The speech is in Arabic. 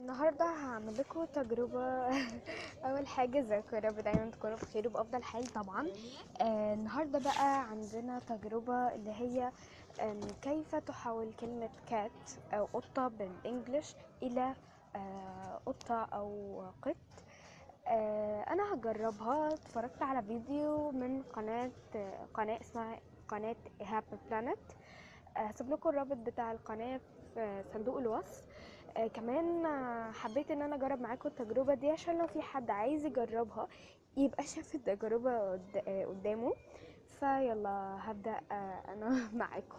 النهارده هعمل لكم تجربة. أول حاجة ازيكم، يا رب دايما تكونوا بخير وبأفضل حال طبعا. النهارده بقى عندنا تجربة اللي هي كيف تحول كلمة كات أو قطة بالإنجليش إلى قطة أو قط. أنا هجربها. اتفرجت على فيديو من قناة اسمها قناة هابي بلانت. هسيب لكم الرابط بتاع القناة في صندوق الوصف. كمان حبيت ان انا اجرب معاكم التجربة دي عشان لو في حد عايز يجربها يبقى شاف التجربة قدامه. فيلا هبدأ انا معاكم.